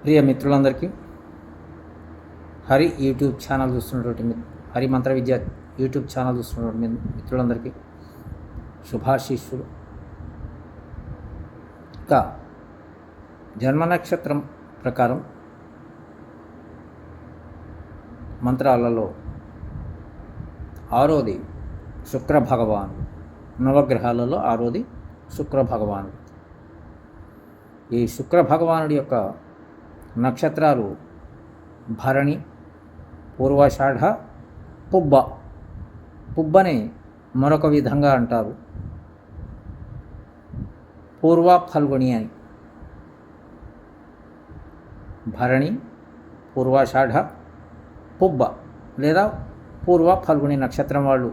ప్రియ మిత్రులందరికీ Hari YouTube channel చూస్తున్నటువంటి హరి మంత్ర విద్య YouTube channel చూస్తున్నటువంటి మిత్రులందరికీ శుభాశీస్సులు. ఇంకా జన్మ నక్షత్రం ప్రకారం మంత్రాలలో ఆరోది శుక్ర భగవాను, నవగ్రహాలలో ఆరోది శుక్ర భగవానుడు. ఈ శుక్ర భగవానుడి యొక్క నక్షత్రాలు భరణి, పూర్వాషాఢ, పుబ్బ. పుబ్బని మరొక విధంగా అంటారు పూర్వ ఫల్గుణి అని. భరణి, పూర్వాషాఢ, పుబ్బ లేదా పూర్వ ఫల్గుణి నక్షత్రం వాళ్ళు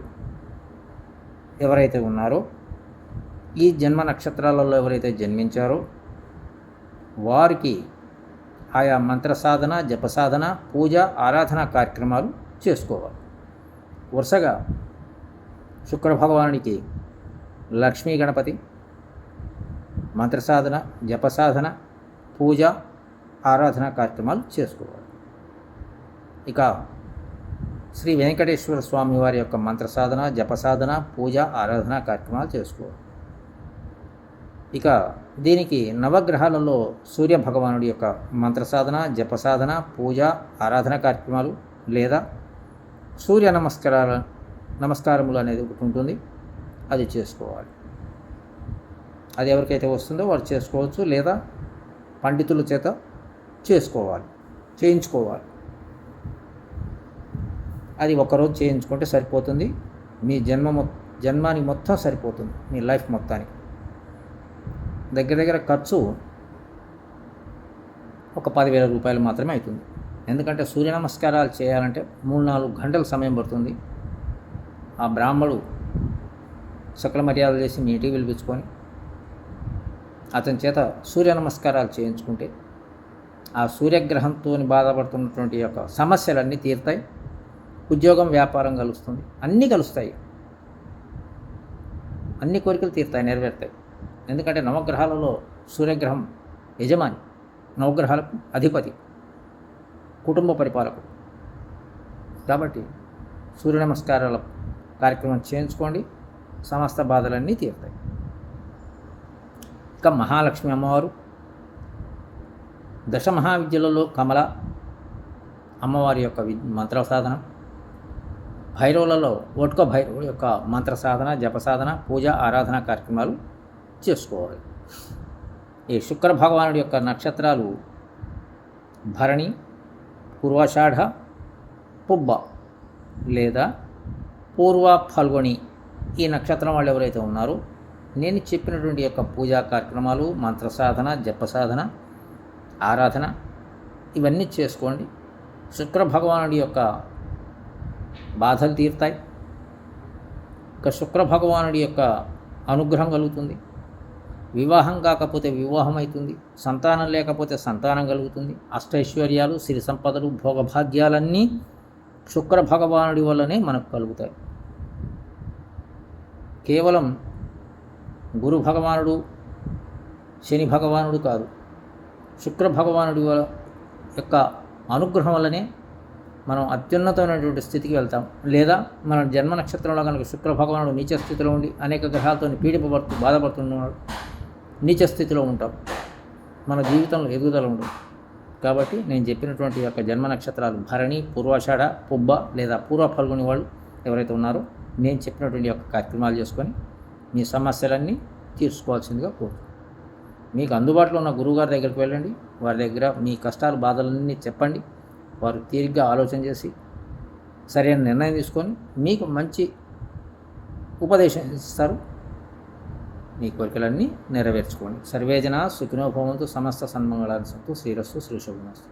ఎవరైతే ఉన్నారో, ఈ జన్మ నక్షత్రాలలో ఎవరైతే జన్మించారో వారికి ఆయా మంత్ర సాధన, జప సాధన, పూజ, ఆరాధన కార్యక్రమాలు చేసుకోవాలి. వరుసగా శుక్ర భగవానుడికి లక్ష్మీ గణపతి మంత్ర సాధన, జప సాధన, పూజ, ఆరాధన కార్యక్రమాలు చేసుకోవాలి. ఇక శ్రీ వెంకటేశ్వర స్వామి వారి యొక్క మంత్ర సాధన, జప సాధన, పూజ, ఆరాధన కార్యక్రమాలు చేసుకోవాలి. ఇక దీనికి నవగ్రహాలలో సూర్య భగవానుడి యొక్క మంత్ర సాధన, జప సాధన, పూజ, ఆరాధన కార్యక్రమాలు లేదా సూర్య నమస్కారములు అనేది ఒకటి ఉంటుంది, అది చేసుకోవాలి. అది ఎవరికైతే వస్తుందో వారు చేసుకోవచ్చు, లేదా పండితుల చేత చేయించుకోవాలి. అది ఒకరోజు చేయించుకుంటే సరిపోతుంది. మీ జన్మానికి మొత్తం సరిపోతుంది, మీ లైఫ్ మొత్తానికి. దగ్గర ఖర్చు ఒక 10,000 రూపాయలు మాత్రమే అవుతుంది. ఎందుకంటే సూర్య నమస్కారాలు చేయాలంటే 3-4 గంటల సమయం పడుతుంది. ఆ బ్రాహ్మడు సకల మర్యాదలు చేసి మీ ఇంటికి పిలిపించుకొని అతని చేత సూర్య నమస్కారాలు చేయించుకుంటే ఆ సూర్యగ్రహంతో బాధపడుతున్నటువంటి యొక్క సమస్యలన్నీ తీరుతాయి. ఉద్యోగం, వ్యాపారం కలుస్తుంది, అన్నీ కలుస్తాయి, అన్ని కోరికలు తీరుతాయి, నెరవేరుతాయి. ఎందుకంటే నవగ్రహాలలో సూర్యగ్రహం యజమాని, నవగ్రహాలకు అధిపతి, కుటుంబ పరిపాలకుడు. కాబట్టి సూర్య నమస్కారాల కార్యక్రమం చేయించుకోండి, సమస్త బాధలన్నీ తీరుతాయి. ఇక మహాలక్ష్మి అమ్మవారు దశ మహావిద్యలలో కమల అమ్మవారి యొక్క మంత్ర సాధన, భైరవులలో ఒట్క భైరవుడి యొక్క మంత్ర సాధన, జప సాధన, పూజ, ఆరాధన కార్యక్రమాలు చేసుకోవాలి. ఈ శుక్ర భగవానుడి యొక్క నక్షత్రాలు భరణి, పూర్వాషాఢ, పుబ్బ లేదా పూర్వ ఫల్గుణి. ఈ నక్షత్రం వాళ్ళు ఎవరైతే ఉన్నారో నేను చెప్పినటువంటి యొక్క పూజా కార్యక్రమాలు, మంత్ర సాధన, జప సాధన, ఆరాధన ఇవన్నీ చేసుకోండి. శుక్ర భగవానుడి యొక్క బాధలు తీరుతాయి. ఇక శుక్ర భగవానుడి యొక్క అనుగ్రహం కలుగుతుంది. వివాహం కాకపోతే వివాహం అవుతుంది, సంతానం లేకపోతే సంతానం కలుగుతుంది. అష్టైశ్వర్యాలు, సిరి సంపదలు, భోగభాగ్యాలన్నీ శుక్ర భగవానుడి వల్లనే మనకు కలుగుతాయి. కేవలం గురు భగవానుడు, శని భగవానుడు కాదు, శుక్ర భగవానుడి యొక్క అనుగ్రహం వల్లనే మనం అత్యున్నతమైనటువంటి స్థితికి వెళ్తాం. లేదా మన జన్మ నక్షత్రంలో కనుక శుక్ర భగవానుడు నీచ స్థితిలో ఉండి అనేక గ్రహాలతో బాధపడుతున్నాడు, నీచ స్థితిలో ఉంటాం, మన జీవితంలో ఎదుగుదల ఉండదు. కాబట్టి నేను చెప్పినటువంటి యొక్క జన్మ నక్షత్రాలు భరణి, పూర్వాషాఢ, పుబ్బ లేదా పూర్వ ఫల్గుని వాళ్ళు ఎవరైతే ఉన్నారో నేను చెప్పినటువంటి యొక్క కార్యక్రమాలు చేసుకొని మీ సమస్యలన్నీ తీర్చుకోవాల్సిందిగా కోరుతున్నాను. మీకు అందుబాటులో ఉన్న గురువుగారి దగ్గరికి వెళ్ళండి, వారి దగ్గర మీ కష్టాలు, బాధలన్నీ చెప్పండి. వారు తీరిగ్గా ఆలోచన చేసి సరైన నిర్ణయం తీసుకొని మీకు మంచి ఉపదేశం ఇస్తారు. మీ కోరికలన్నీ నెరవేర్చుకోండి. సర్వేజన సుఖినో భవంతు, సమస్త సన్మంగళాన్ని సంతు, శ్రీరస్సు, శ్రీశుభమస్తు.